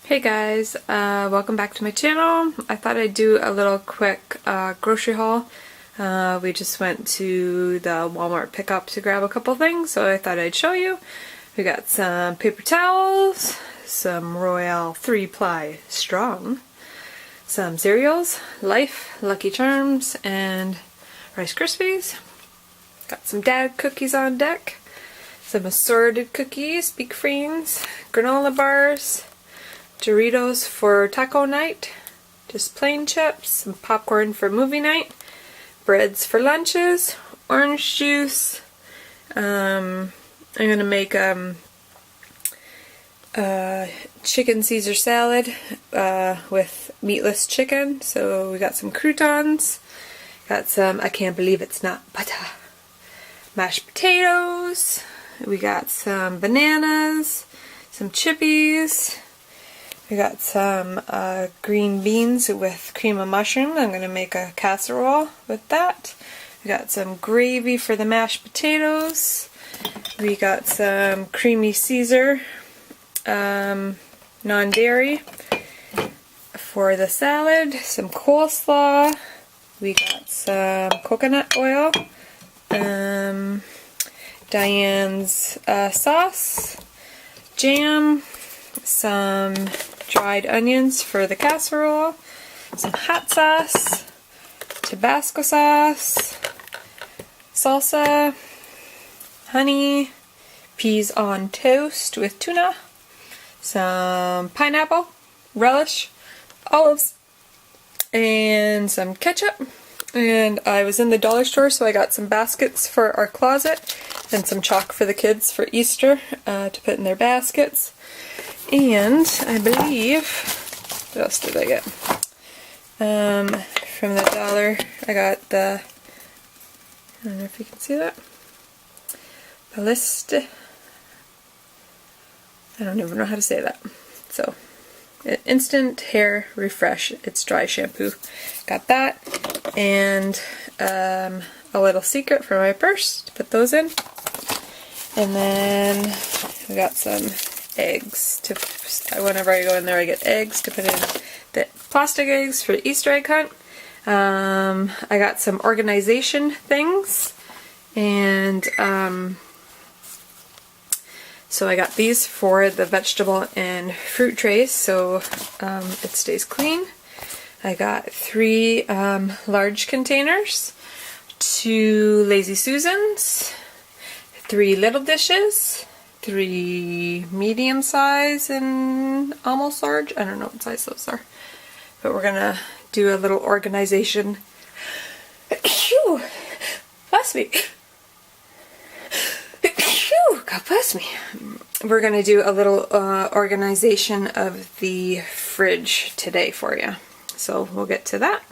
Hey guys, welcome back to my channel. I thought I'd do a little quick grocery haul. We just went to the Walmart pickup to grab a couple things, so I thought I'd show you. We got some paper towels, some Royale 3-ply strong, some cereals, Life, Lucky Charms, and Rice Krispies. Got some dad cookies on deck, some assorted cookies, Big Friends, granola bars, Doritos for taco night, just plain chips, some popcorn for movie night, breads for lunches, orange juice. I'm gonna make chicken Caesar salad with meatless chicken. So we got some croutons, got some, I can't believe it's not butter, mashed potatoes, we got some bananas, some chippies. We got some green beans with cream of mushroom. I'm going to make a casserole with that. We got some gravy for the mashed potatoes. We got some creamy Caesar, non-dairy, for the salad. Some coleslaw. We got some coconut oil. Diane's sauce. Jam. Some dried onions for the casserole, some hot sauce, Tabasco sauce, salsa, honey, peas on toast with tuna, some pineapple, relish, olives, and some ketchup. And I was in the dollar store, so I got some baskets for our closet and some chalk for the kids for Easter to put in their baskets. And I believe, what else did I get? From the dollar, I got the, I don't know if you can see that, Baliste, I don't even know how to say that. So, Instant Hair Refresh, it's dry shampoo. Got that, and a little secret for my purse to put those in. And then we got some eggs to, whenever I go in there I get eggs to put in the plastic eggs for the Easter egg hunt. I got some organization things, and so I got these for the vegetable and fruit trays so it stays clean. I got 3 large containers, 2 Lazy Susans, 3 little dishes, 3 medium size and almost large. I don't know what size those are. But we're gonna do a little organization. Phew! Bless me. Phew! God bless me. We're gonna do a little organization of the fridge today for you. So we'll get to that.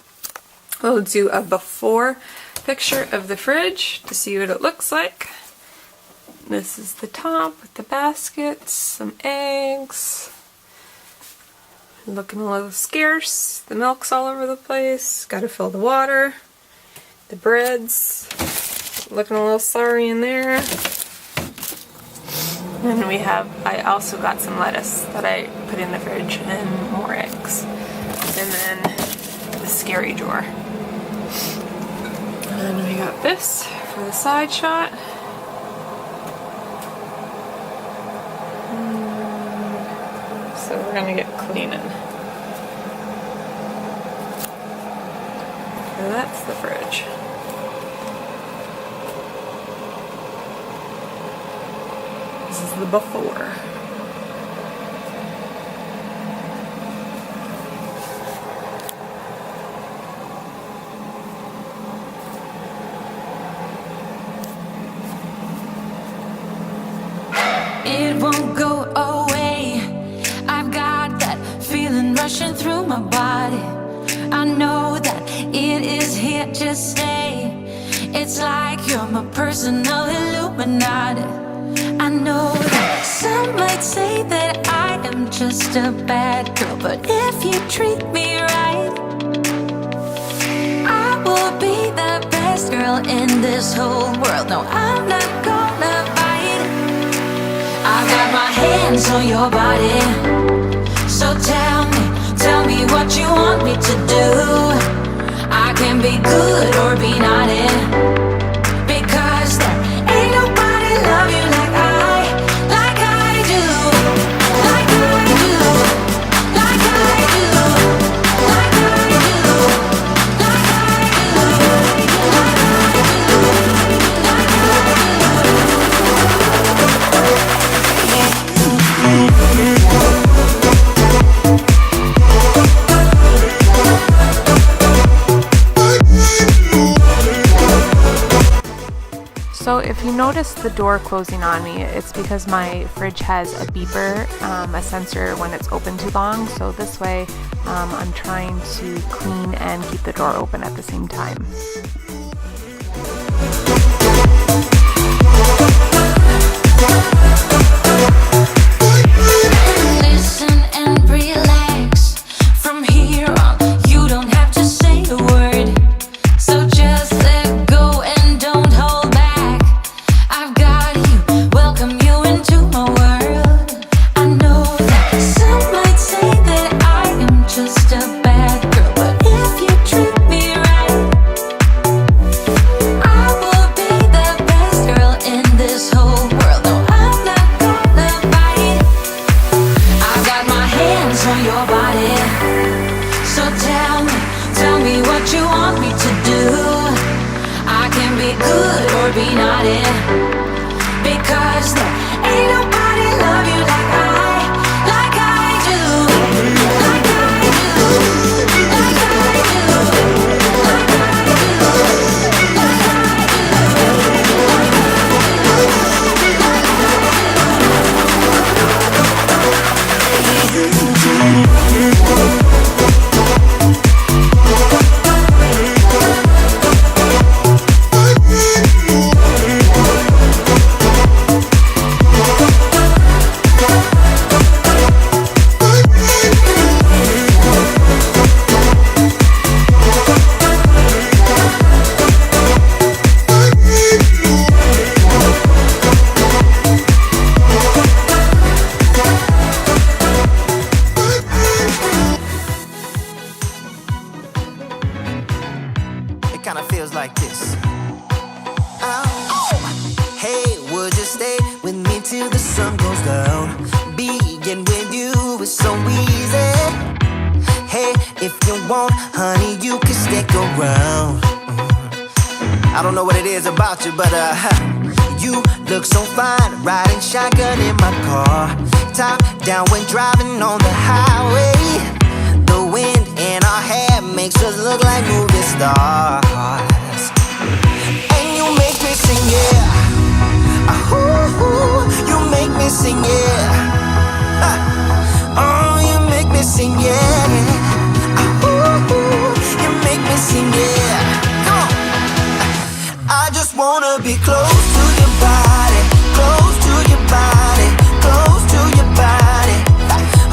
We'll do a before picture of the fridge to see what it looks like. This is the top with the baskets, some eggs. Looking a little scarce. The milk's all over the place. Gotta fill the water. The breads. Looking a little sorry in there. And we have, I also got some lettuce that I put in the fridge and more eggs. And then the scary drawer. And we got this for the side shot. So we're gonna get cleaning. So that's the fridge. This is the before. It won't go away. I've got that feeling rushing through my body. I know that it is here to stay. It's like you're my personal Illuminati. I know that some might say that I am just a bad girl, but if you treat me right, I will be the best girl in this whole world. No, I'm not gonna fight. I got my hands on your body, So tell me what you want me to do. I can be good or be naughty, because there ain't nobody love you like I do, like I do, like I do, like I do, like I do, So if you notice the door closing on me, it's because my fridge has a beeper, a sensor when it's open too long. So this way I'm trying to clean and keep the door open at the same time. listen and relax. From here on, you don't have to say a word. So just let go and don't hold back. I've got you, welcome you into my world. I know that some might say that I am just a bad girl, but if you treat me right, I will be the best girl in this whole world. No, I'm not gonna bite. I've got my hands on your body. So tell me what you want me to do. I can be good or be naughty, because there ain't nobody love you like I do, like I do, like I do, like I do, It kind of feels like this. Oh, hey, would you stay with me till the sun goes down? Being with you is so easy. Hey, if you want, honey, you can stick around. I don't know what it is about you, but you look so fine, riding shotgun in my car, top down when driving on the highway. The wind in our hair makes us look like movie stars, and you make me sing, yeah. Ooh, you make me sing, yeah. Oh, you make me sing, yeah. Ooh, you make me sing, yeah. Come on. I just wanna be close to your body, close to your body, close to your body.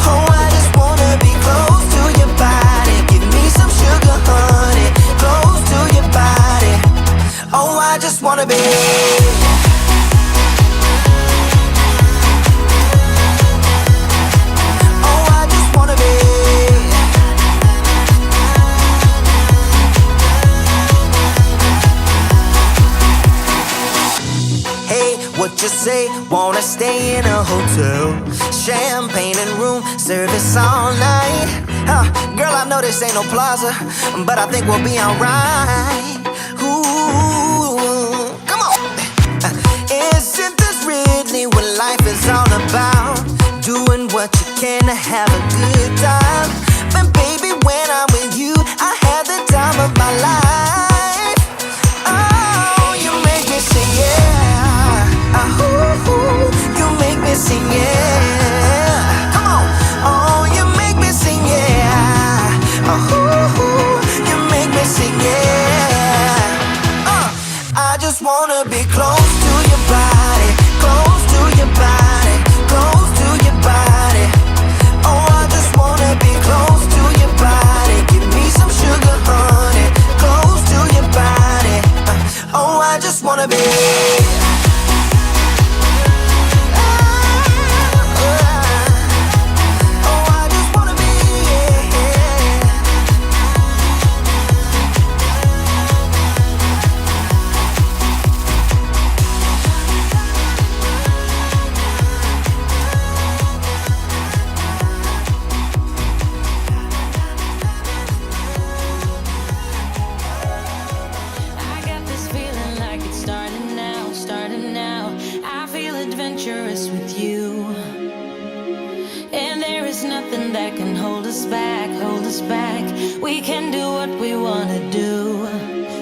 Oh, I just wanna be close to your body. Give me some sugar, honey, close to your body. Oh, I just wanna be. Oh, I just wanna be. Hey, what you say? Wanna stay in a hotel? Champagne and room service all night. Girl, I know this ain't no plaza, but I think we'll be alright. Ooh, come on. Isn't this really what life is all about? Doing what you can to have a good time. But baby, when I'm with you, I have the time of my life. Oh, you make me sing, yeah. Ooh, you make me sing, yeah. Come on. Oh, you make me sing, yeah. Ooh, you make me sing, yeah. I just wanna be close to your body, close to your body, close to your body. Oh, I just wanna be close to your body. Give can do what we wanna do.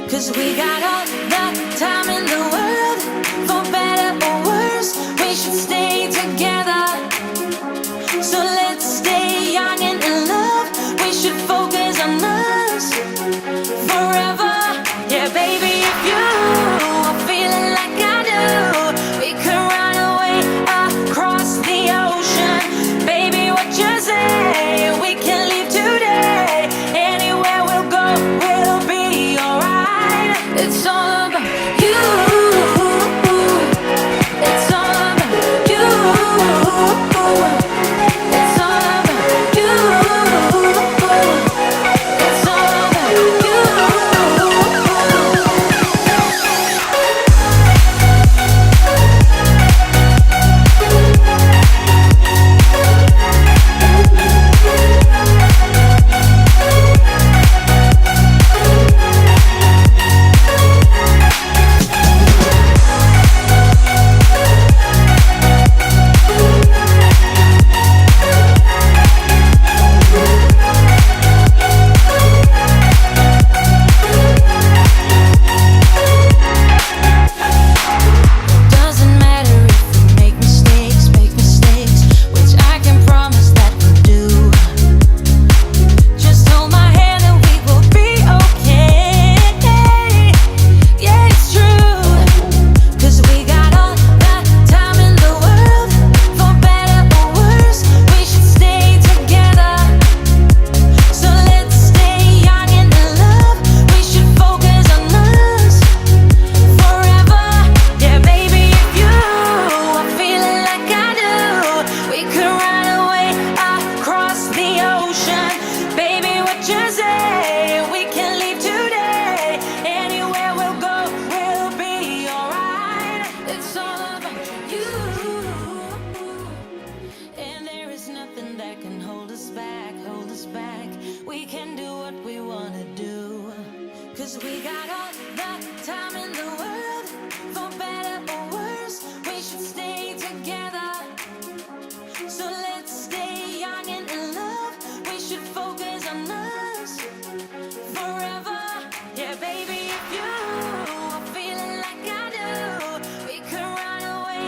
'Cause we got all the time in the world, for better or worse, we should stay together. So let's stay young and in love, we should focus on us forever. Yeah, baby, if you are feeling like I do, we could run away across the ocean. Baby, what you say? We can leave today. Anywhere we'll go, we'll be alright. It's all about you. It's all about you. It's all about you. It's all about you. Doesn't matter if we make mistakes, which I can promise that we'll do. Just hold my hand and we will be okay. Yeah, it's true. 'Cause we got all the time in the world, for better or worse, we should stay together. So let's stay young and in love, we should focus on us forever. Yeah, baby, if you are feeling like I do, we could run away across the ocean. Baby, what you say? We can leave today. Anywhere we'll go, we'll be alright. It's all about you. And there is nothing that can hold us back, We can do what we wanna do. 'Cause we got all the time in the world, for better or worse, we should stay together. So let's stay young and in love, we should focus on us forever. Yeah, baby, if you are feeling like I do, we could run away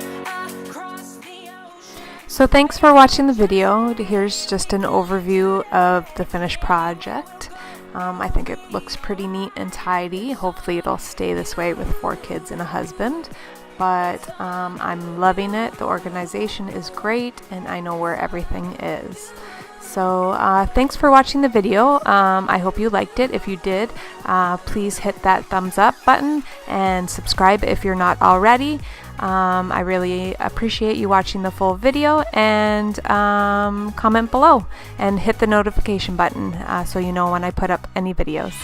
across the ocean. So thanks for watching the video. Here's just an overview of the finished project. I think it looks pretty neat and tidy. Hopefully it'll stay this way with 4 kids and a husband. But I'm loving it. The organization is great and I know where everything is. So thanks for watching the video. I hope you liked it. If you did, please hit that thumbs up button and subscribe if you're not already. I really appreciate you watching the full video, and comment below and hit the notification button so you know when I put up any videos.